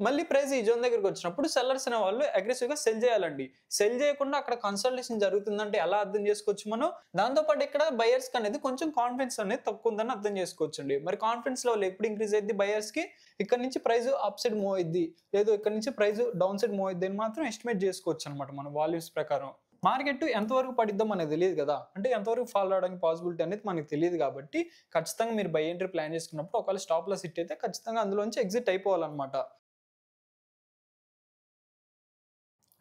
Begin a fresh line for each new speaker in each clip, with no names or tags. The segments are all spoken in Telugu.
మళ్ళీ ప్రైస్ ఈ జోన్ దగ్గరికి వచ్చినప్పుడు సెల్లర్స్ అనే వాళ్ళు అగ్రెసివ్ గా సెల్ చేయాలండి. సెల్ చేయకుండా అక్కడ కన్సల్టేషన్ జరుగుతుందంటే ఎలా అర్థం చేసుకోవచ్చు మనం? దాంతో పాటు ఇక్కడ బయర్స్ కి అనేది కొంచెం కాన్ఫిడెన్స్ అనేది తక్కువ ఉందని అర్థం చేసుకోవచ్చండి. మరి కాన్ఫిడెన్స్ లెవెల్ ఎప్పుడు ఇంక్రీజ్ అయ్యింది బయర్స్ కి? ఇక్కడ నుంచి ప్రైస్ అప్ సైడ్ మూవ్ అయ్యిద్ది, లేదు ఇక్కడ నుంచి ప్రైస్ డౌన్ సైడ్ మూవ్ అయ్యిద్ది అని మాత్రం ఎస్టిమేట్ చేసుకోవచ్చు అనమాట మన వాల్యూస్ ప్రకారం. మార్కెట్ ఎంతవరకు పడిద్దో మనకు తెలియదు కదా, అంటే ఎంతవరకు ఫాల్ అవడానికి పాసిబిలిటీ అనేది మనకు తెలియదు కాబట్టి ఖచ్చితంగా మీరు బై ఎంట్రీ ప్లాన్ చేసుకున్నప్పుడు ఒకవేళ స్టాప్ లాస్ హిట్ అయితే ఖచ్చితంగా అందులోంచి ఎగ్జిట్ అయిపోవాలన్నమాట.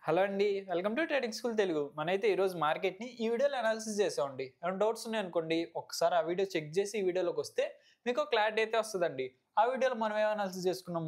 హలో అండి, welcome to trading school Telugu. మనైతే ఈరోజు మార్కెట్ని ఈ వీడియోలో అనాలిసిస్ చేసామండి. ఏమైనా డౌట్స్ ఉన్నాయి అనుకోండి, ఒకసారి ఆ వీడియో చెక్ చేసి ఈ వీడియోలోకి వస్తే మీకు క్లారిటీ అయితే వస్తుందండి. ఆ వీడియోలో మనం ఏం అనాలిసిస్ చేసుకున్నాం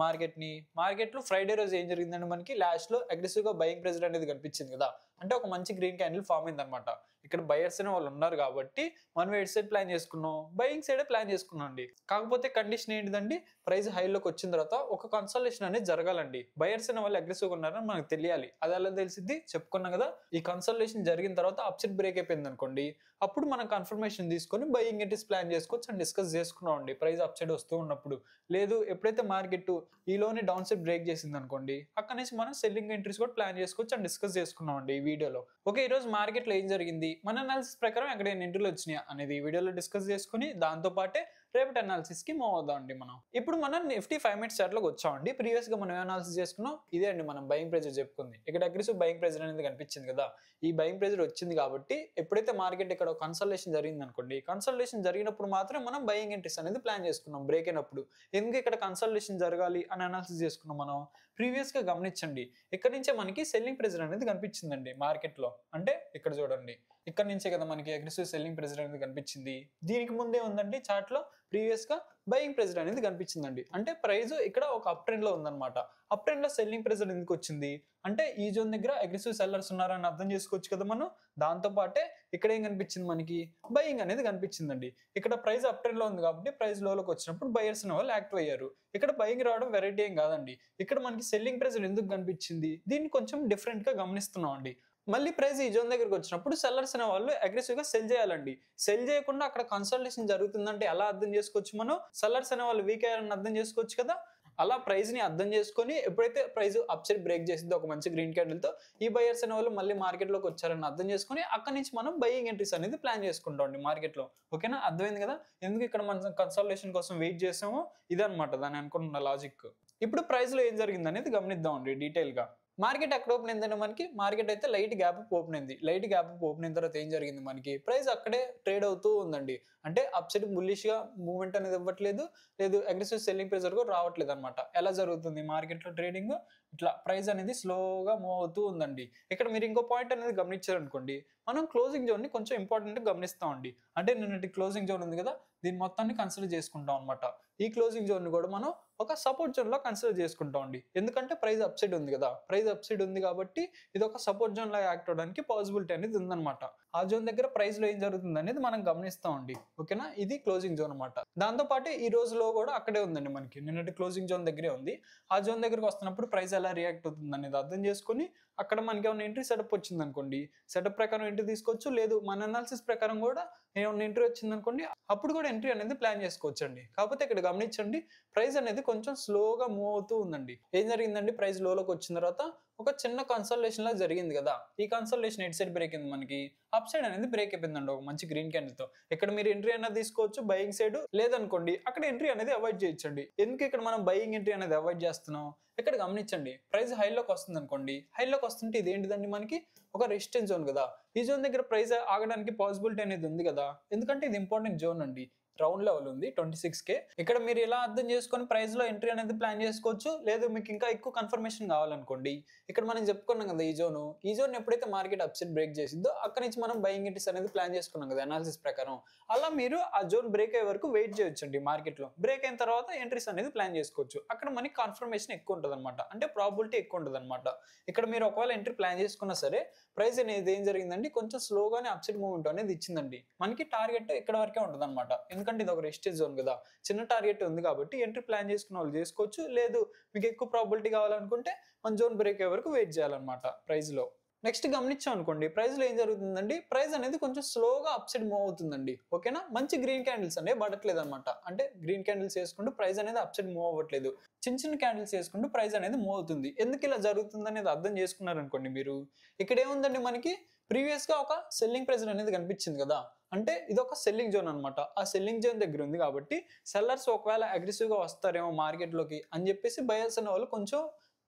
మార్కెట్లో ఫ్రైడే రోజు ఏం జరిగిందంటే మనకి లాస్ట్ లో అగ్రెసివ్ గా బయింగ్ ప్రెజర్ అనేది కనిపించింది కదా, అంటే ఒక మంచి గ్రీన్ క్యాండిల్ ఫామ్ అయింది అనమాట. ఇక్కడ బయర్స్ అనే వాళ్ళు ఉన్నారు కాబట్టి మనం ఎయిట్ సైడ్ ప్లాన్ చేసుకున్నాం, బయింగ్ సైడ్ ప్లాన్ చేసుకున్నాం అండి. కాకపోతే కండిషన్ ఏంటిదండి, ప్రైస్ హైలోకి వచ్చిన తర్వాత ఒక కన్సల్టేషన్ అనేది జరగాలండి. బయర్స్ అనే వాళ్ళు అగ్రెసివ్ గా ఉన్నారని మనకు తెలియాలి. అది ఎలా తెలిసింది చెప్పుకున్నాం కదా. ఈ కన్సల్టేషన్ జరిగిన తర్వాత అప్సెట్ బ్రేక్ అయిపోయింది అనుకోండి, అప్పుడు మనం కన్ఫర్మేషన్ తీసుకొని బయింగ్ ఎంట్రీస్ ప్లాన్ చేసుకోవచ్చు అని డిస్కస్ చేసుకున్నాం అండి. ప్రైస్ అప్ సైడ్ వస్తూ ఉన్నప్పుడు, లేదు ఎప్పుడైతే మార్కెట్ ఈలోనే డౌన్ సైడ్ బ్రేక్ చేసింది అనుకోండి, అక్కడ నుంచి మనం సెల్లింగ్ ఎంట్రీస్ కూడా ప్లాన్ చేసుకోవచ్చు అని డిస్కస్ చేసుకున్నాం అండి ఈ వీడియోలో. ఓకే, ఈ రోజు మార్కెట్ లో ఏం జరిగింది, మన అనాలిసిస్ ప్రకారం ఎక్కడ ఎంట్రీలు వచ్చినాయి అనేది ఈ వీడియోలో డిస్కస్ చేసుకుని దాంతో పాటే రేపటి అనాలిసిస్ కి మూవ్ అవుదాం అండి. మనం ఇప్పుడు మనం నిఫ్టీ 5 మినిట్స్ చార్ట్ లోకి వచ్చామండి. ప్రీవియస్ గా మనం అనాలిసిస్ చేసుకున్నాం ఇదే అండి, మనం బయింగ్ ప్రెజర్ చెప్పుకుంది. ఇక్కడ అగ్రెసివ్ బయింగ్ ప్రెజర్ అనేది కనిపించింది కదా, ఈ బయింగ్ ప్రెజర్ వచ్చింది కాబట్టి ఎప్పుడైతే మార్కెట్ ఇక్కడ కన్సల్టేషన్ జరిగింది అనుకోండి, కన్సల్టేషన్ జరిగినప్పుడు మాత్రం మనం బయింగ్ ఎంట్రీస్ అనేది ప్లాన్ చేసుకున్నాం బ్రేక్ అయినప్పుడు. ఎందుకు ఇక్కడ కన్సల్టేషన్ జరగాలి అని అనాలిసిస్ చేసుకున్నాం మనం? ప్రీవియస్ గా గమనించండి, ఇక్కడ నుంచే మనకి సెల్లింగ్ ప్రెజర్ అనేది కనిపించిందండి మార్కెట్ లో. అంటే ఇక్కడ చూడండి, ఇక్కడ నుంచే కదా మనకి అగ్రెసివ్ సెల్లింగ్ ప్రెజర్ అనేది కనిపించింది. దీనికి ముందే ఉందండి చార్ట్ లో ప్రీవియస్ గా బయింగ్ ప్రెజర్ అనేది కనిపించిందండి. అంటే ప్రైస్ ఇక్కడ ఒక అప్ ట్రెండ్ లో ఉందన్నమాట. అప్ ట్రెండ్ లో సెల్లింగ్ ప్రెజర్ ఎందుకు వచ్చింది అంటే ఈ జోన్ దగ్గర అగ్రెసివ్ సెల్లర్స్ ఉన్నారని అర్థం చేసుకోవచ్చు కదా మనం. దాంతో పాటే ఇక్కడ ఏం కనిపించింది మనకి, బయింగ్ అనేది కనిపించిందండి. ఇక్కడ ప్రైస్ అప్ ట్రెండ్ లో ఉంది కాబట్టి ప్రైస్ లోకి వచ్చినప్పుడు బయర్స్ అనే వాళ్ళు యాక్టివ్ అయ్యారు. ఇక్కడ బయింగ్ రావడం వెరైటీ ఏం కాదండి. ఇక్కడ మనకి సెల్లింగ్ ప్రెజర్ ఎందుకు కనిపించింది, దీన్ని కొంచెం డిఫరెంట్ గా గమనిస్తున్నాం అండి. మళ్ళీ ప్రైస్ ఈ జోన్ దగ్గరికి వచ్చినప్పుడు సెల్లర్స్ అనే వాళ్ళు అగ్రెసివ్ గా సెల్ చేయాలండి. సెల్ చేయకుండా అక్కడ కన్సల్టేషన్ జరుగుతుందంటే ఎలా అర్థం చేసుకోవచ్చు మనం? సెల్లర్స్ అనే వాళ్ళు వీక్ అయ్యారని అర్థం చేసుకోవచ్చు కదా. అలా ప్రైస్ ని అర్థం చేసుకొని ఎప్పుడైతే ప్రైస్ అప్ సైడ్ బ్రేక్ చేసిందో ఒక మంచి గ్రీన్ క్యాండిల్ తో, ఈ బయర్స్ అనే వాళ్ళు మళ్ళీ మార్కెట్ లోకి వచ్చారని అర్థం చేసుకొని అక్కడి నుంచి మనం బయింగ్ ఎంట్రీస్ అనేది ప్లాన్ చేసుకుంటాం అండి మార్కెట్ లో. ఓకేనా, అర్థమైంది కదా ఎందుకు ఇక్కడ మనం కన్సల్టేషన్ కోసం వెయిట్ చేసామో? ఇదనమాట దాని అనుకున్న లాజిక్. ఇప్పుడు ప్రైస్ లో ఏం జరిగింది అనేది గమనిద్దాం అండి డీటెయిల్ గా. మార్కెట్ ఎక్కడ ఓపెన్ అయిందంటే మనకి మార్కెట్ అయితే లైట్ గ్యాప్ అప్ ఓపెన్ అయింది. లైట్ గ్యాప్ అప్ ఓపెన్ అయిన తర్వాత ఏం జరిగింది, మనకి ప్రైస్ అక్కడే ట్రేడ్ అవుతూ ఉందండి. అంటే అప్ సైడ్ బుల్లిష్ గా మూవ్మెంట్ అనేది ఇవ్వట్లేదు, లేదు అగ్రెసివ్ సెల్లింగ్ ప్రెజర్ కూడా రావట్లేదు అనమాట. ఎలా జరుగుతుంది మార్కెట్ లో ట్రేడింగ్? ఇట్లా ప్రైస్ అనేది స్లోగా మూవ్ అవుతూ ఉందండి. ఇక్కడ మీరు ఇంకో పాయింట్ అనేది గమనించారనుకోండి, మనం క్లోజింగ్ జోన్ ని కొంచెం ఇంపార్టెంట్ గమనిస్తామండి. అంటే నిన్నటి క్లోజింగ్ జోన్ ఉంది కదా, దీని మొత్తాన్ని కన్సిడర్ చేసుకుంటాం అనమాట. ఈ క్లోజింగ్ జోన్ ని కూడా మనం ఒక సపోర్ట్ జోన్ లో కన్సిడర్ చేసుకుంటాం అండి. ఎందుకంటే ప్రైస్ అప్ సైడ్ ఉంది కదా, ప్రైస్ అప్ సైడ్ ఉంది కాబట్టి ఇది ఒక సపోర్ట్ జోన్ లా యాక్ట్ అవడానికి పాసిబిలిటీ అనేది ఉందన్నమాట. ఆ జోన్ దగ్గర ప్రైస్ లో ఏం జరుగుతుంది అనేది మనం గమనిస్తాం అండి. ఓకేనా, ఇది క్లోజింగ్ జోన్ అనమాట. దాంతో పాటు ఈ రోజులో కూడా అక్కడే ఉందండి, మనకి నిన్నటి క్లోజింగ్ జోన్ దగ్గరే ఉంది. ఆ జోన్ దగ్గరకు వస్తున్నప్పుడు ప్రైస్ ఎలా రియాక్ట్ అవుతుంది అనేది అర్థం చేసుకొని అక్కడ మనకి ఏమైనా ఎంట్రీ సెటప్ వచ్చింది అనుకోండి, సెటప్ ప్రకారం ఎంట్రీ తీసుకోవచ్చు. లేదు మన అనాలిసిస్ ప్రకారం కూడా ఏమైనా ఎంట్రీ వచ్చింది అనుకోండి, అప్పుడు కూడా ఎంట్రీ అనేది ప్లాన్ చేసుకోవచ్చు అండి. కాకపోతే ఇక్కడ గమనించండి, ప్రైస్ అనేది కొంచెం స్లోగా మూవ్ అవుతూ ఉందండి. ఏం జరిగిందండి, ప్రైస్ లోకి వచ్చిన తర్వాత ఒక చిన్న కన్సల్టేషన్ లా జరిగింది కదా, ఈ కన్సల్టేషన్ ఎట్ సైడ్ బ్రేక్ అయింది, మనకి అప్ సైడ్ అనేది బ్రేక్ అయిపోయిందండి ఒక మంచి గ్రీన్ క్యాండిల్ తో. ఇక్కడ మీరు ఎంట్రీ అనేది తీసుకోవచ్చు బయింగ్ సైడ్, లేదనుకోండి అక్కడ ఎంట్రీ అనేది అవాయిడ్ చేయొచ్చండి. ఎందుకు ఇక్కడ మనం బయింగ్ ఎంట్రీ అనేది అవాయిడ్ చేస్తున్నాం? ఇక్కడ గమనించండి, ప్రైస్ హైలోకి వస్తుంది అనుకోండి, హైలోకి వస్తుంటే ఇది ఏంటిదండి, మనకి ఒక రెసిస్టెన్స్ జోన్ కదా. ఈ జోన్ దగ్గర ప్రైస్ ఆగడానికి పాసిబిలిటీ అనేది ఉంది కదా, ఎందుకంటే ఇది ఇంపార్టెంట్ జోన్ అండి. రౌండ్ లెవెల్ ఉంది 26K. ఇక్కడ మీరు ఎలా అర్థం చేసుకొని ప్రైస్ లో ఎంట్రీ అనేది ప్లాన్ చేసుకోవచ్చు. లేదు మీకు ఇంకా ఎక్కువ కన్ఫర్మేషన్ కావాలనుకోండి, ఇక్కడ మనం చెప్పుకున్నాం కదా ఈ జోన్ ఎప్పుడైతే మార్కెట్ అప్సెట్ బ్రేక్ చేసిందో అక్కడ నుంచి మనం బయింగ్ ఎంట్రీస్ అనేది ప్లాన్ చేసుకున్నాం కదా అనాలిసిస్ ప్రకారం. అలా మీరు ఆ జోన్ బ్రేక్ అయ్యే వరకు వెయిట్ చేయొచ్చండి. మార్కెట్ లో బ్రేక్ అయిన తర్వాత ఎంట్రీస్ అనేది ప్లాన్ చేసుకోవచ్చు. అక్కడ మనకి కన్ఫర్మేషన్ ఎక్కువ ఉంటుంది అనమాట, అంటే ప్రాబిలిటీ ఎక్కువ ఉంటుంది అనమాట. ఇక్కడ మీరు ఒకవేళ ఎంట్రీ ప్లాన్ చేసుకున్నా సరే ప్రైస్ అనేది ఏం జరిగిందండి, కొంచెం స్లోగానే అప్సెట్ మూవ్మెంట్ అనేది ఇచ్చిందండి. మనకి టార్గెట్ ఇక్కడ వరకే ఉంటుంది అనమాట, ఎందుకంటే ఇది ఒక రెసిస్టెన్స్ జోన్ కదా, చిన్న టార్గెట్ ఉంది కాబట్టి ఎంట్రీ ప్లాన్ చేసుకున్న వాళ్ళు చేసుకోవచ్చు. లేదు మీకు ఎక్కువ ప్రాబిలిటీ కావాలనుకుంటే మన జోన్ బ్రేక్ అయ్యే వరకు వెయిట్ చేయాలన్నమాట ప్రైస్ లో. నెక్స్ట్ గమనించాం అనుకోండి, ప్రైస్ లో ఏం జరుగుతుందండి, ప్రైస్ అనేది కొంచెం స్లోగా అప్ సైడ్ మూవ్ అవుతుందండి. ఓకేనా, మంచి గ్రీన్ క్యాండిల్స్ అనేవి పడట్లేదు అనమాట. అంటే గ్రీన్ క్యాండిల్స్ వేసుకుంటూ ప్రైస్ అనేది అప్ సైడ్ మూవ్ అవ్వట్లేదు. చిన్న చిన్న క్యాండిల్స్ వేసుకుంటూ ప్రైస్ అనేది మూవ్ అవుతుంది. ఎందుకు ఇలా జరుగుతుంది అనేది అర్థం చేసుకున్నారు అనుకోండి మీరు, ఇక్కడ ఏముందండి మనకి ప్రీవియస్ గా ఒక సెల్లింగ్ ప్రెజర్ అనేది కనిపించింది కదా, అంటే ఇది ఒక సెల్లింగ్ జోన్ అనమాట. ఆ సెల్లింగ్ జోన్ దగ్గర ఉంది కాబట్టి సెల్లర్స్ ఒకవేళ అగ్రెసివ్ గా వస్తారేమో మార్కెట్ లోకి అని చెప్పేసి బయర్స్ అనే వాళ్ళు కొంచెం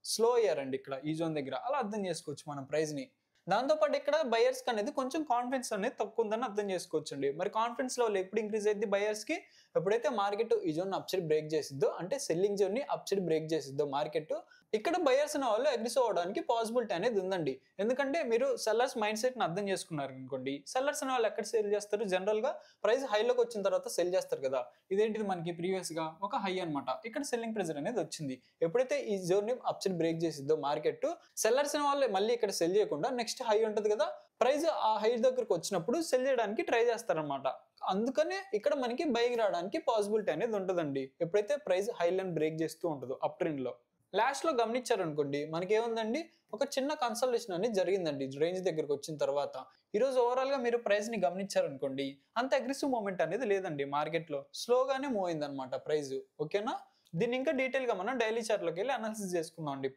స్లో అయ్యారండి ఇక్కడ ఈ జోన్ దగ్గర. అలా అర్థం చేసుకోవచ్చు మనం ప్రైస్ ని. దాంతోపాటు ఇక్కడ బయర్స్ కి అనేది కొంచెం కాన్ఫిడెన్స్ అనేది తక్కువ ఉందని అర్థం చేసుకోవచ్చు అండి. మరి కాన్ఫిడెన్స్ లెవెల్ ఎప్పుడు ఇంక్రీజ్ అయింది బయర్స్ కి, ఎప్పుడైతే మార్కెట్ ఈ జోన్ అప్ సైడ్ బ్రేక్ చేసిద్దో, అంటే సెల్లింగ్ జోన్ ని అప్ సైడ్ బ్రేక్ చేసిద్దో మార్కెట్, ఇక్కడ బయర్స్ అనే వాళ్ళు అగ్రెసివ్ అవడానికి పాసిబిలిటీ అనేది ఉందండి. ఎందుకంటే మీరు సెల్లర్స్ మైండ్ సెట్ ని అర్థం చేసుకున్నారు అనుకోండి, సెల్లర్స్ అనే వాళ్ళు ఎక్కడ సేల్ చేస్తారు, జనరల్ గా ప్రైస్ హైలోకి వచ్చిన తర్వాత సెల్ చేస్తారు కదా. ఇదేంటిది మనకి ప్రీవియస్ గా ఒక హై అనమాట, ఇక్కడ సెల్లింగ్ ప్రెజర్ అనేది వచ్చింది. ఎప్పుడైతే ఈ జోన్ ని అప్ సైడ్ బ్రేక్ చేసిద్దో మార్కెట్, సెల్లర్స్ అనే వాళ్ళు మళ్ళీ ఇక్కడ సెల్ చేయకుండా నెక్స్ట్ హై ఉంటది కదా, ప్రైస్ ఆ హై దగ్గరకు వచ్చినప్పుడు సెల్ చేయడానికి ట్రై చేస్తారనమాట. అందుకనే ఇక్కడ మనకి బైక్ రావడానికి పాసిబిలిటీ అనేది ఉంటుందండి, ఎప్పుడైతే ప్రైస్ హై లైన్ బ్రేక్ చేస్తూ ఉంటుందో అప్ ట్రెండ్ లో. లాస్ట్ లో గమనించారు అనుకోండి, మనకి ఏముందండి, ఒక చిన్న కన్సల్టేషన్ అనేది జరిగిందండి రేంజ్ దగ్గరకు వచ్చిన తర్వాత. ఈ రోజు ఓవరాల్ గా మీరు ప్రైస్ ని గమనించారు అనుకోండి, అంత అగ్రెసివ్ మూవ్మెంట్ అనేది లేదండి మార్కెట్ లో, స్లోగానే మూవ్ అయింది అనమాట ప్రైస్. ఓకేనా, దీన్ని ఇంకా డీటెయిల్ గా మనం డైలీ చార్ట్ లోకి వెళ్ళి అనాలిసిస్ చేసుకుందాం అండి.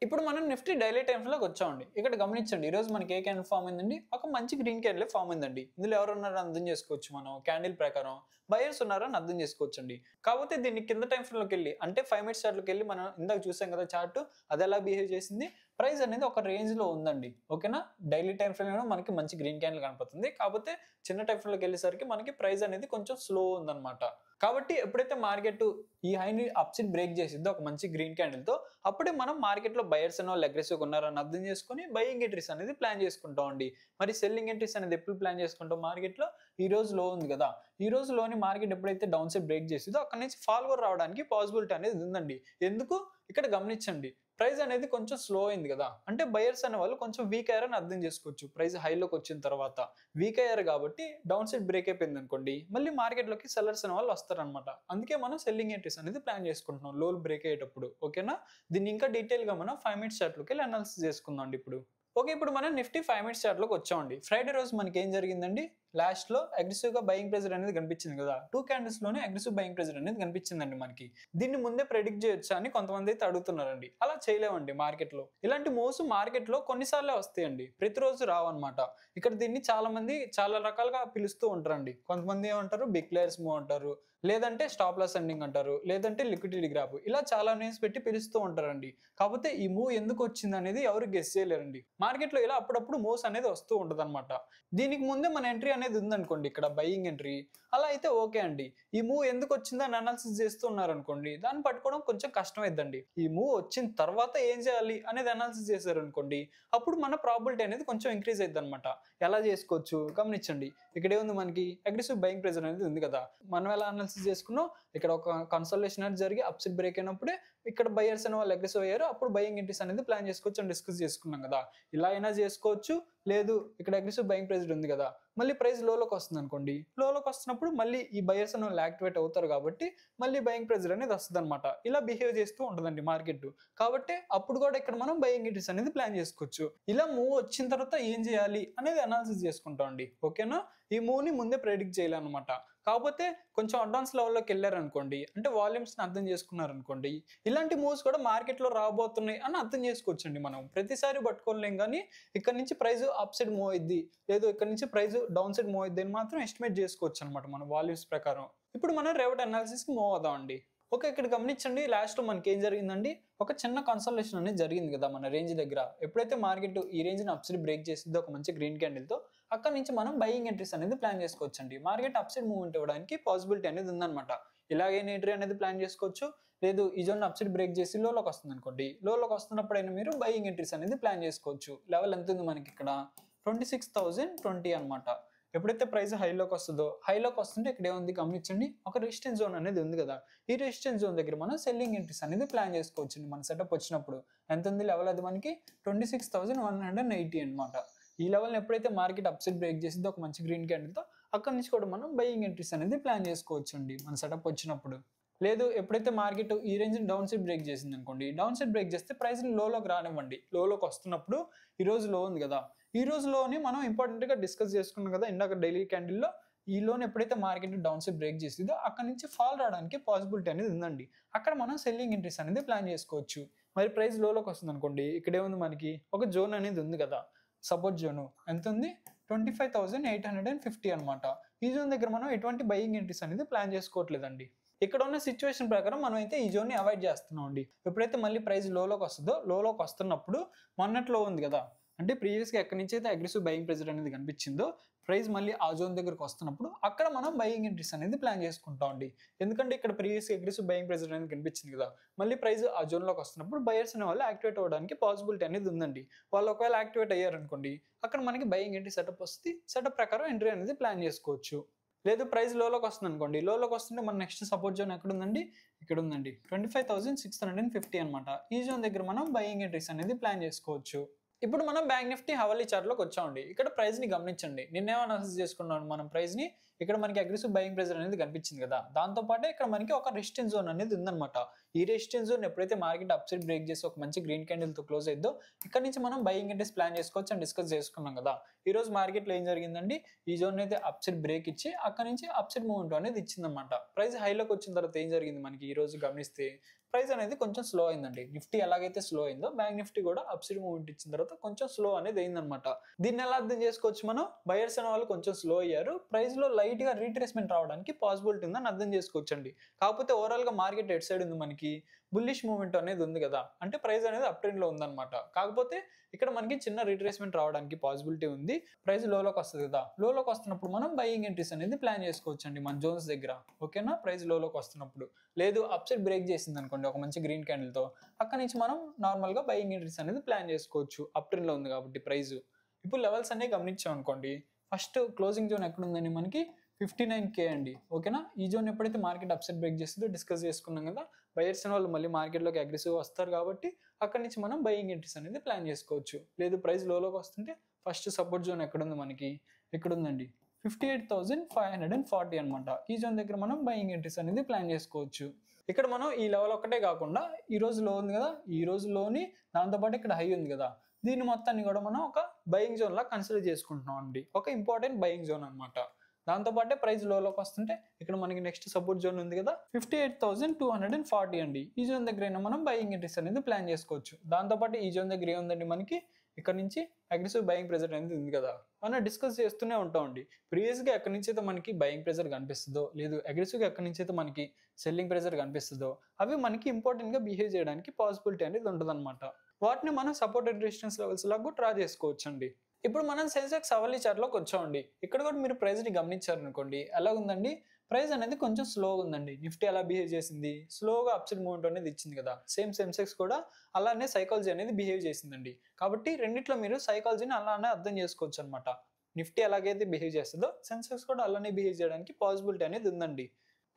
ఇప్పుడు మనం నిఫ్టీ డైలీ టైమ్స్ లోకి వచ్చామండి. ఇక్కడ గమనించండి, ఈ రోజు మనకి ఏ క్యాండిల్ ఫామ్ అయిందండి, ఒక మంచి గ్రీన్ క్యాండిల్ ఫామ్ అయిందండి. ఇందులో ఎవరు ఉన్నారని అర్థం చేసుకోవచ్చు మనం, క్యాండిల్ ప్రకారం బయర్స్ ఉన్నారని అర్థం చేసుకోవచ్చు అండి. కాకపోతే దీన్ని కింద టైం ఫ్రేమ్ లోకి వెళ్ళి, అంటే 5 మినిట్స్ చార్ట్ లోకి వెళ్ళి మనం ఇందాక చూసాం కదా చార్ట్, అది ఎలా బిహేవ్ చేసింది, ప్రైస్ అనేది ఒక రేంజ్ లో ఉందండి. ఓకేనా, డైలీ టైం ఫ్రేమ్ లో మనకి మంచి గ్రీన్ క్యాండిల్ కనపడుతుంది. కాకపోతే చిన్న టైం ఫ్రేమ్ లోకి వెళ్ళేసరికి మనకి ప్రైస్ అనేది కొంచెం స్లో ఉందన్నమాట. కాబట్టి ఎప్పుడైతే మార్కెట్ ఈ హైని అప్ సైడ్ బ్రేక్ చేసిద్దో ఒక మంచి గ్రీన్ క్యాండిల్ తో, అప్పుడే మనం మార్కెట్ లో బయర్స్ అనే వాళ్ళు అగ్రెసివ్ ఉన్నారని అర్థం చేసుకుని బయింగ్ ఎంట్రీస్ అనేది ప్లాన్ చేసుకుంటాం అండి. మరి సెల్లింగ్ ఎంట్రీస్ అనేది ఎప్పుడు ప్లాన్ చేసుకుంటాం, మార్కెట్ లో ఈ రోజు లో ఉంది కదా, ఈ రోజు లోని మార్కెట్ ఎప్పుడైతే డౌన్ సైడ్ బ్రేక్ చేసిద్దో అక్కడ నుంచి ఫాల్ కూడా రావడానికి పాసిబిలిటీ అనేది ఉందండి. ఎందుకు, ఇక్కడ గమనించండి, ప్రైస్ అనేది కొంచెం స్లో అయింది కదా, అంటే బయర్స్ అనే వాళ్ళు కొంచెం వీక్ అయ్యారని అర్థం చేసుకోవచ్చు. ప్రైస్ హైలోకి వచ్చిన తర్వాత వీక్ అయ్యారు కాబట్టి డౌన్ సైడ్ బ్రేక్ అయిపోయింది అనుకోండి, మళ్ళీ మార్కెట్ లోకి సెల్లర్స్ అనే వాళ్ళు వస్తారనమాట. అందుకే మనం సెల్లింగ్ ఎంట్రీస్ అనేది ప్లాన్ చేసుకుంటున్నాం లో బ్రేక్ అయ్యేటప్పుడు. ఓకేనా, దీన్ని ఇంకా డీటెయిల్ గా మనం 5 మినిట్స్ చార్ట్ లోకి వెళ్ళి అనాలిసిస్ చేసుకుందాం ఇప్పుడు. ఓకే, ఇప్పుడు మనం నిఫ్టీ 5 మినిట్స్ చార్ట్ లోకి వచ్చామండి. ఫ్రైడే రోజు మనకి ఏం జరిగిందండి, లాస్ట్ లో అగ్రెసివ్ గా బయింగ్ ప్రెజర్ అనేది కనిపించింది కదా, 2 క్యాండిల్స్ లోనే అగ్రెసివ్ బయింగ్ ప్రెజర్ అనేది కనిపించిందండి మనకి. దీన్ని ముందే ప్రెడిక్ట్ చేయొచ్చా అని కొంతమంది అయితే అడుగుతున్నారండి. అలా చేయలేమండి మార్కెట్ లో. ఇలాంటి మూవ్స్ మార్కెట్ లో కొన్నిసార్లే వస్తాయండి, ప్రతిరోజు రావన్నమాట. ఇక్కడ దీన్ని చాలా మంది చాలా రకాలుగా పిలుస్తూ ఉంటారండి. కొంతమంది ఏమంటారు, బిగ్ ప్లేయర్స్ మూవ్ అంటారు, లేదంటే స్టాప్ లాస్ ఎండింగ్ అంటారు, లేదంటే లిక్విడిటీ గ్రాఫ్, ఇలా చాలా నేమ్స్ పెట్టి పిలుస్తూ ఉంటారండి. కాకపోతే ఈ మూవ్ ఎందుకు వచ్చింది అనేది ఎవరు గెస్ చేయలేరండి. మార్కెట్ లో ఇలా అప్పుడప్పుడు మూవ్స్ అనేది వస్తూ ఉంటది అనమాట. దీనికి ముందే మన ఎంట్రీ అనేది ఉందనుకోండి, ఇక్కడ బయింగ్ ఎంట్రీ, అలా అయితే ఓకే అండి. ఈ మూవ్ ఎందుకు వచ్చిందని అనాలిసిస్ చేస్తూ ఉన్నారనుకోండి, దాన్ని పట్టుకోవడం కొంచెం కష్టమైద్దండి. ఈ మూవ్ వచ్చిన తర్వాత ఏం చేయాలి అనేది అనాలిసిస్ చేశారు అనుకోండి, అప్పుడు మన ప్రాబిలిటీ అనేది కొంచెం ఇంక్రీజ్ అయింది అనమాట. ఎలా చేసుకోవచ్చు గమనించండి, ఇక్కడ ఏముంది, మనకి అగ్రెసివ్ బయింగ్ ప్రెజర్ అనేది ఉంది కదా, మనం ఎలా అనాలిసిస్ చేసుకున్నాం, ఇక్కడ ఒక కన్సల్టేషన్ అనేది జరిగి అప్ సైడ్ బ్రేక్ అయినప్పుడే ఇక్కడ బయర్స్ అనే వాళ్ళు అగ్రెసివ్ అయ్యారు, అప్పుడు బయింగ్ ఎంట్రీస్ అనేది ప్లాన్ చేసుకోవచ్చు అని డిస్కస్ చేసుకున్నాం కదా. ఇలా అయినా చేసుకోవచ్చు, లేదు ఇక్కడ అగ్రెసివ్ బయింగ్ ప్రెజర్ ఉంది కదా, మళ్ళీ ప్రైస్ లోకి వస్తుంది అనుకోండి, లోకి వస్తున్నప్పుడు మళ్ళీ ఈ బయర్స్ అనే వాళ్ళు యాక్టివేట్ అవుతారు కాబట్టి మళ్ళీ బయింగ్ ప్రెజర్ అనేది వస్తుంది అనమాట. ఇలా బిహేవ్ చేస్తూ ఉంటుందండి మార్కెట్. కాబట్టి అప్పుడు కూడా ఇక్కడ మనం బయింగ్ ఎంట్రీస్ అనేది ప్లాన్ చేసుకోవచ్చు. ఇలా మూవ్ వచ్చిన తర్వాత ఏం చేయాలి అనేది అనాలిసిస్ చేసుకుంటాం అండి. ఓకేనా, ఈ మూవ్ ని ముందే ప్రెడిక్ట్ చేయాలన్నమాట. కాకపోతే కొంచెం అడ్వాన్స్ లెవెల్లోకి వెళ్ళారనుకోండి, అంటే వాల్యూమ్స్ ని అర్థం చేసుకున్నారనుకోండి, ఇలాంటి మూవ్స్ కూడా మార్కెట్ లో రాబోతున్నాయి అని అర్థం చేసుకోవచ్చండి. మనం ప్రతిసారి పట్టుకోలేం, కానీ ఇక్కడ నుంచి ప్రైస్ అప్ సైడ్ మూవ్ అయింది, లేదు ఇక్కడ నుంచి ప్రైస్ డౌన్ సైడ్ మూవ్ అయింది అని మాత్రం ఎస్టిమేట్ చేసుకోవచ్చు అనమాట మన వాల్యూమ్స్ ప్రకారం. ఇప్పుడు మనం రేవట్ అనాలిసిస్ కి మూవ్ అవుదాం అండి. ఓకే, ఇక్కడ గమనించండి, లాస్ట్ లో మనకి ఏం జరిగిందండి, ఒక చిన్న కన్సల్టేషన్ అనేది జరిగింది కదా మన రేంజ్ దగ్గర. ఎప్పుడైతే మార్కెట్ ఈ రేంజ్ ని అప్ సైడ్ బ్రేక్ చేసిందో ఒక మంచి గ్రీన్ క్యాండిల్ తో, అక్కడ నుంచి మనం బయింగ్ ఎంట్రీస్ అనేది ప్లాన్ చేసుకోవచ్చు అండి. మార్కెట్ అప్ సైడ్ మూవ్మెంట్ ఇవ్వడానికి పాసిబిలిటీ అనేది ఉందన్నమాట. ఇలాగే ఎంట్రీ అనేది ప్లాన్ చేసుకోవచ్చు, లేదు ఈ జోన్ అప్ సైడ్ బ్రేక్ చేసి లోకి వస్తుంది అనుకోండి, లోకి వస్తున్నప్పుడైనా మీరు బయింగ్ ఎంట్రీస్ అనేది ప్లాన్ చేసుకోవచ్చు. లెవెల్ ఎంత ఉంది మనకి ఇక్కడ, 26,020 అనమాట. ఎప్పుడైతే ప్రైస్ హైలోకి వస్తుందో, హైలోకి వస్తుంటే ఇక్కడ ఏముంది గమనించండి, ఒక రెసిస్టెన్స్ జోన్ అనేది ఉంది కదా, ఈ రెసిస్టెన్స్ జోన్ దగ్గర మనం సెల్లింగ్ ఎంట్రీస్ అనేది ప్లాన్ చేసుకోవచ్చు. మన సెటప్ వచ్చినప్పుడు ఎంత ఉంది లెవెల్, అది మనకి 26,180 అనమాట. ఈ లెవెల్ ఎప్పుడైతే మార్కెట్ అప్ సైడ్ బ్రేక్ చేసిందో ఒక మంచి గ్రీన్ క్యాండిల్ తో, అక్కడ నుంచి కూడా మనం బయింగ్ ఎంట్రీస్ అనేది ప్లాన్ చేసుకోవచ్చు అండి మన సెటప్ వచ్చినప్పుడు. లేదు ఎప్పుడైతే మార్కెట్ ఈ రేంజ్ డౌన్ సైడ్ బ్రేక్ చేసింది అనుకోండి, డౌన్ సైడ్ బ్రేక్ చేస్తే ప్రైస్ లోలోకి రానివ్వండి. లోలోకి వస్తున్నప్పుడు ఈ రోజు లో ఉంది కదా, ఈ రోజు లోని మనం ఇంపార్టెంట్ గా డిస్కస్ చేసుకున్నాం కదా ఇందాక డైలీ క్యాండిల్లో, ఈ లోన్ ఎప్పుడైతే మార్కెట్ డౌన్ సైడ్ బ్రేక్ చేసిందో అక్కడ నుంచి ఫాల్ రావడానికి పాసిబిలిటీ అనేది ఉందండి. అక్కడ మనం సెల్లింగ్ ఎంట్రీస్ అనేది ప్లాన్ చేసుకోవచ్చు. మరి ప్రైస్ లోలోకి వస్తుంది అనుకోండి, ఇక్కడే ఉంది మనకి ఒక జోన్ అనేది ఉంది కదా, సపోర్ట్ జోన్ ఎంత ఉంది 25,850 అనమాట. ఈ జోన్ దగ్గర మనం ఎటువంటి బయింగ్ ఎంట్రీస్ అనేది ప్లాన్ చేసుకోవట్లేదండి. ఇక్కడ ఉన్న సిచ్యువేషన్ ప్రకారం మనం అయితే ఈ జోన్ ని అవాయిడ్ చేస్తున్నాం అండి. ఎప్పుడైతే మళ్ళీ ప్రైస్ లోలోకి వస్తుందో, లోలోకి వస్తున్నప్పుడు మొన్నట్లో ఉంది కదా, అంటే ప్రీవియస్గా ఎక్కడి నుంచి అయితే అగ్రెసివ్ బయింగ్ ప్రెజర్ అనేది కనిపించిందో, ప్రైస్ మళ్ళీ ఆ జోన్ దగ్గరకు వస్తున్నప్పుడు అక్కడ మనం బయింగ్ ఎంట్రీస్ అనేది ప్లాన్ చేసుకుంటాం అండి. ఎందుకంటే ఇక్కడ ప్రీవియస్ అగ్రెసివ్ బయింగ్ ప్రెజర్ అనేది కనిపించింది కదా, మళ్ళీ ప్రైస్ ఆ జోన్లోకి వస్తున్నప్పుడు బయర్స్ అనే వాళ్ళు యాక్టివేట్ అవ్వడానికి పాసిబిలిటీ అనేది ఉందండి. వాళ్ళు ఒకవేళ యాక్టివేట్ అయ్యారనుకోండి, అక్కడ మనకి బయింగ్ ఎంట్రీ సెటప్ వస్తుంది. సెటప్ ప్రకారం ఎంట్రీ అనేది ప్లాన్ చేసుకోవచ్చు. లేదు ప్రైస్ లోలోకి వస్తుంది అనుకోండి, లోలోకి వస్తుంటే మన నెక్స్ట్ సపోర్ట్ జోన్ ఎక్కడ ఉందండి, ఇక్కడ ఉందండి 25,650 అనమాట. ఈ జోన్ దగ్గర మనం బయింగ్ ఎంట్రీస్ అనేది ప్లాన్ చేసుకోవచ్చు. ఇప్పుడు మనం బ్యాంక్ నిఫ్టీ హవాలీ చార్ట్ లోకి వచ్చామండి. ఇక్కడ ప్రైస్ ని గమనించండి. నిన్నేమో అనాలిసిస్ చేసుకున్నాను మనం ప్రైస్ ని. ఇక్కడ మనకి అగ్రెసివ్ బయింగ్ ప్రెజర్ అనేది కనిపించింది కదా, దాంతో పాటు ఇక్కడ మనకి ఒక రెసిస్టెన్స్ జోన్ అనేది ఉందన్నమాట. ఈ రెసిస్టెన్స్ జోన్ ఎప్పుడైతే మార్కెట్ అప్ సైడ్ బ్రేక్ చేసి ఒక మంచి గ్రీన్ క్యాండిల్ తో క్లోజ్ అయిద్దో, ఇక్కడ నుంచి మనం బయింగ్ ఎంట్రీస్ ప్లాన్ చేసుకోవచ్చు అని డిస్కస్ చేసుకున్నాం కదా. ఈ రోజు మార్కెట్ లో ఏం జరిగిందండి, ఈ జోన్ అయితే అప్ సైడ్ బ్రేక్ ఇచ్చి అక్కడ నుంచి అప్ సైడ్ మూవ్మెంట్ అనేది ఇచ్చిందన్నమాట. ప్రైస్ హైలోకి వచ్చిన తర్వాత ఏం జరిగింది మనకి, ఈ రోజు గమనిస్తే ప్రైస్ అనేది కొంచెం స్లో అయిందండి. నిఫ్టీ ఎలాగైతే స్లో అయిందో, బ్యాంక్ నిఫ్టీ కూడా అప్ సైడ్ మూవ్మెంట్ ఇచ్చిన తర్వాత కొంచెం స్లో అనేది అయిందనమాట. దీన్ని ఎలా అర్థం చేసుకోవచ్చు మనం, బయర్స్ అనే వాళ్ళు కొంచెం స్లో అయ్యారు, ప్రైస్ లో లైట్ గా రీట్రేస్మెంట్ రావడానికి పాసిబిలిటీ ఉందని అర్థం చేసుకోవచ్చు అండి. కాకపోతే ఓవరాల్ గా మార్కెట్ ఎట్ సైడ్ ఉంది మనకి, బుల్లిష్ మూవ్మెంట్ అనేది ఉంది కదా, అంటే ప్రైస్ అనేది అప్ ట్రెండ్ లో ఉందన్నమాట. కాకపోతే ఇక్కడ మనకి చిన్న రీట్రేస్మెంట్ రావడానికి పాసిబిలిటీ ఉంది. ప్రైస్ లోలోకి వస్తుంది కదా, లోలోకి వస్తున్నప్పుడు మనం బయింగ్ ఎంట్రీస్ అనేది ప్లాన్ చేసుకోవచ్చు అండి మన జోన్స్ దగ్గర. ఓకేనా, ప్రైస్ లోలోకి వస్తున్నప్పుడు. లేదు అప్ సైడ్ బ్రేక్ చేసింది అనుకోండి ఒక మంచి గ్రీన్ క్యాండిల్ తో, అక్కడ నుంచి మనం నార్మల్ గా బయింగ్ ఎంట్రీస్ అనేది ప్లాన్ చేసుకోవచ్చు. అప్ ట్రెండ్ లో ఉంది కాబట్టి ప్రైస్. ఇప్పుడు లెవెల్స్ అనేవి గమనించాం అనుకోండి, ఫస్ట్ క్లోజింగ్ జోన్ ఎక్కడ ఉందండి మనకి 59K అండి. ఓకేనా, ఈ జోన్ ఎప్పుడైతే మార్కెట్ అప్ సైడ్ బ్రేక్ చేస్తుందో డిస్కస్ చేసుకున్నాం కదా, బయర్స్ అనే వాళ్ళు మళ్ళీ మార్కెట్లోకి అగ్రెసివ్ వస్తారు కాబట్టి అక్కడ నుంచి మనం బయింగ్ ఎంట్రీస్ అనేది ప్లాన్ చేసుకోవచ్చు. లేదు ప్రైస్ లోలోకి వస్తుంటే ఫస్ట్ సపోర్ట్ జోన్ ఎక్కడ ఉంది మనకి, ఇక్కడ ఉందండి 58,540 అనమాట. ఈ జోన్ దగ్గర మనం బయింగ్ ఎంట్రీస్ అనేది ప్లాన్ చేసుకోవచ్చు. ఇక్కడ మనం ఈ లెవెల్ ఒక్కటే కాకుండా ఈ రోజు లో ఉంది కదా, ఈ రోజు లోని దాంతోపాటు ఇక్కడ హై ఉంది కదా, దీన్ని మొత్తాన్ని కూడా మనం ఒక బయింగ్ జోన్ లా కన్సిడర్ చేసుకుంటున్నాం అండి. ఒక ఇంపార్టెంట్ బయింగ్ జోన్ అనమాట. దాంతోపాటే ప్రైస్ లోలోకి వస్తుంటే ఇక్కడ మనకి నెక్స్ట్ సపోర్ట్ జోన్ ఉంది కదా 58,240 అండి. ఈ జోన్ దగ్గర మనం బయింగ్ ఎంట్రీస్ అనేది ప్లాన్ చేసుకోవచ్చు. దాంతోపాటు ఈ జోన్ దగ్గర ఏముందండి మనకి, ఇక్కడ నుంచి అగ్రెసివ్ బయింగ్ ప్రెజర్ అనేది ఉంది కదా, మనం డిస్కస్ చేస్తూనే ఉంటామండి. ప్రీవియస్గా ఎక్కడి నుంచి అయితే మనకి బయింగ్ ప్రెజర్ కనిపిస్తుందో, లేదు అగ్రెసివ్గా ఎక్కడి నుంచి అయితే మనకి సెల్లింగ్ ప్రెజర్ కనిపిస్తుందో, అవి మనకి ఇంపార్టెంట్గా బిహేవ్ చేయడానికి పాసిబిలిటీ అనేది ఉంటుందన్నమాట. వాటిని మనం సపోర్టెడ్ రెసిస్టెన్స్ లెవెల్స్ లాగా డ్రా చేసుకోవచ్చు అండి. ఇప్పుడు మనం సెన్సెక్స్ హవాలీ చార్ట్ లోకి వచ్చామండి. ఇక్కడ కూడా మీరు ప్రైస్ ని గమనించారనుకోండి, ఎలా ఉందండి, ప్రైస్ అనేది కొంచెం స్లోగా ఉందండి. నిఫ్టీ ఎలా బిహేవ్ చేసింది, స్లోగా అప్సైడ్ మూవ్మెంట్ అనేది ఇచ్చింది కదా, సేమ్ సెన్సెక్స్ కూడా అలానే సైకాలజీ అనేది బిహేవ్ చేసిందండి. కాబట్టి రెండిట్లో మీరు సైకాలజీని అలానే అర్థం చేసుకోవచ్చు అనమాట. నిఫ్టీ ఎలాగైతే బిహేవ్ చేస్తుందో సెన్సెక్స్ కూడా అలానే బిహేవ్ చేయడానికి పాసిబిలిటీ అనేది ఉందండి.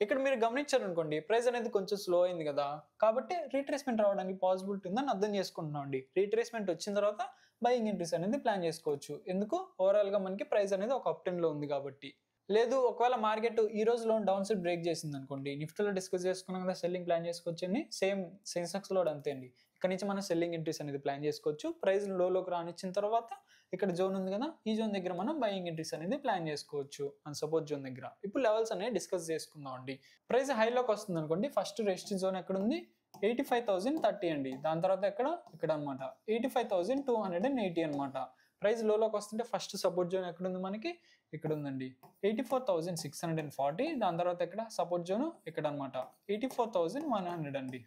ఇక్కడ మీరు గమనించారనుకోండి, ప్రైస్ అనేది కొంచెం స్లో అయింది కదా, కాబట్టి రీట్రేస్మెంట్ రావడానికి పాసిబిలిటీ ఉందని అర్థం చేసుకుంటున్నాం అండి. రీట్రేస్మెంట్ వచ్చిన తర్వాత బయింగ్ ఎంట్రీస్ అనేది ప్లాన్ చేసుకోవచ్చు. ఎందుకు, ఓవరాల్ గా మనకి ప్రైస్ అనేది ఒక అప్ ట్రెండ్ లో ఉంది కాబట్టి. లేదు ఒకవేళ మార్కెట్ ఈ రోజు లో డౌన్ సైడ్ బ్రేక్ చేసింది అనుకోండి, నిఫ్టీలో డిస్కస్ చేసుకున్నాం కదా సెల్లింగ్ ప్లాన్ చేసుకోవచ్చు అండి. సేమ్ సెన్సెక్స్ లో అంతే అండి. ఇక్కడ నుంచి మనం సెల్లింగ్ ఎంట్రీస్ అనేది ప్లాన్ చేసుకోవచ్చు. ప్రైస్ లోకి రానిచ్చిన తర్వాత ఇక్కడ జోన్ ఉంది కదా, ఈ జోన్ దగ్గర మనం బయింగ్ ఎంట్రీస్ అనేది ప్లాన్ చేసుకోవచ్చు అని సపోర్ట్ జోన్ దగ్గర. ఇప్పుడు లెవెల్స్ అనేది డిస్కస్ చేసుకుందాం అండి. ప్రైస్ హైలోకి వస్తుంది అనుకోండి, ఫస్ట్ రెసిస్టెన్స్ జోన్ ఎక్కడ ఉంది 85,030 అండి. దాని తర్వాత ఇక్కడ అనమాట 85,280 అనమాట. ప్రైస్ లోలోకి వస్తుంటే ఫస్ట్ సపోర్ట్ జోన్ ఎక్కడ ఉంది మనకి, ఇక్కడ ఉందండి 84,640. దాని తర్వాత ఇక్కడ సపోర్ట్ జోన్ ఇక్కడ అనమాట 84,100 అండి.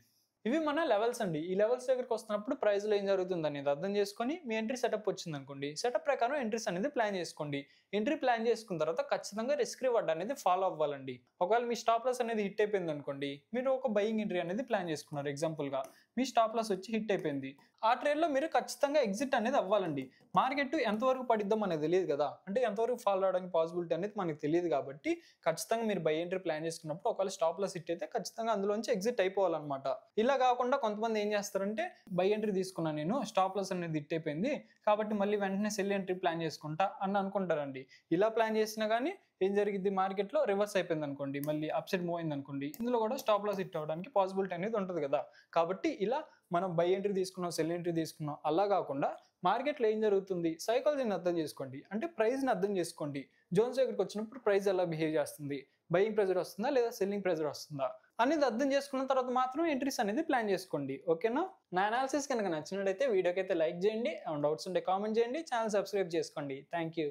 ఇవి మన లెవెల్స్ అండి. ఈ లెవెల్స్ దగ్గరికి వస్తున్నప్పుడు ప్రైస్ లో ఏం జరుగుతుంది అనేది అర్థం చేసుకొని మీ ఎంట్రీ సెటప్ వచ్చింది అనుకోండి, సెటప్ ప్రకారం ఎంట్రీస్ అనేది ప్లాన్ చేసుకోండి. ఎంట్రీ ప్లాన్ చేసుకున్న తర్వాత ఖచ్చితంగా రిస్క్ రివార్డ్ అనేది ఫాలో అవ్వాలండి. ఒకవేళ మీ స్టాప్ లాస్ అనేది హిట్ అయిపోయింది అనుకోండి, మీరు ఒక బయింగ్ ఎంట్రీ అనేది ప్లాన్ చేసుకున్నారు. ఎగ్జాంపుల్ గా మీ స్టాప్ లాస్ వచ్చి హిట్ అయిపోయింది, ఆ ట్రేడ్ లో మీరు ఖచ్చితంగా ఎగ్జిట్ అనేది అవ్వాలండి. మార్కెట్ ఎంతవరకు పడిద్దో మనకు తెలియదు కదా, అంటే ఎంతవరకు ఫాలో అవడానికి పాసిబిలిటీ అనేది మనకు తెలియదు కాబట్టి ఖచ్చితంగా మీరు బై ఎంట్రీ ప్లాన్ చేసుకున్నప్పుడు ఒకవేళ స్టాప్ లాస్ హిట్ అయితే ఖచ్చితంగా అందులోంచి ఎగ్జిట్ అయిపోవాలన్నమాట. ఇలా కాకుండా కొంతమంది ఏం చేస్తారంటే, బై ఎంట్రీ తీసుకున్నాను నేను, స్టాప్ లాస్ అనేది హిట్ అయిపోయింది కాబట్టి మళ్ళీ వెంటనే సెల్ ఎంట్రీ ప్లాన్ చేసుకుంటా అని అనుకుంటారండి. ఇలా ప్లాన్ చేసినా కానీ ఏం జరిగింది, మార్కెట్లో రివర్స్ అయిపోయింది అనుకోండి, మళ్ళీ అప్ సైడ్ మూవ్ అయింది అనుకోండి, ఇందులో కూడా స్టాప్ లాస్ హిట్ అవ్వడానికి పాసిబిలిటీ అనేది ఉంటుంది కదా. కాబట్టి ఇలా మనం బై ఎంట్రీ తీసుకున్నాం, సెల్ ఎంట్రీ తీసుకున్నాం, అలా కాకుండా మార్కెట్లో ఏం జరుగుతుంది, సైకాలజీని అర్థం చేసుకోండి, అంటే ప్రైస్ని అర్థం చేసుకోండి. జోన్స్ దగ్గరికి వచ్చినప్పుడు ప్రైస్ ఎలా బిహేవ్ చేస్తుంది, బయింగ్ ప్రెజర్ వస్తుందా లేదా సెల్లింగ్ ప్రెజర్ వస్తుందా అనేది అర్థం చేసుకున్న తర్వాత మాత్రం ఎంట్రీస్ అనేది ప్లాన్ చేసుకోండి. ఓకేనా? నా అనాలిసిస్ కనుక నచ్చినట్లయితే వీడియోకి అయితే లైక్ చేయండి, డౌట్స్ ఉంటే కామెంట్ చేయండి, ఛానల్ సబ్స్క్రైబ్ చేసుకోండి. Thank you.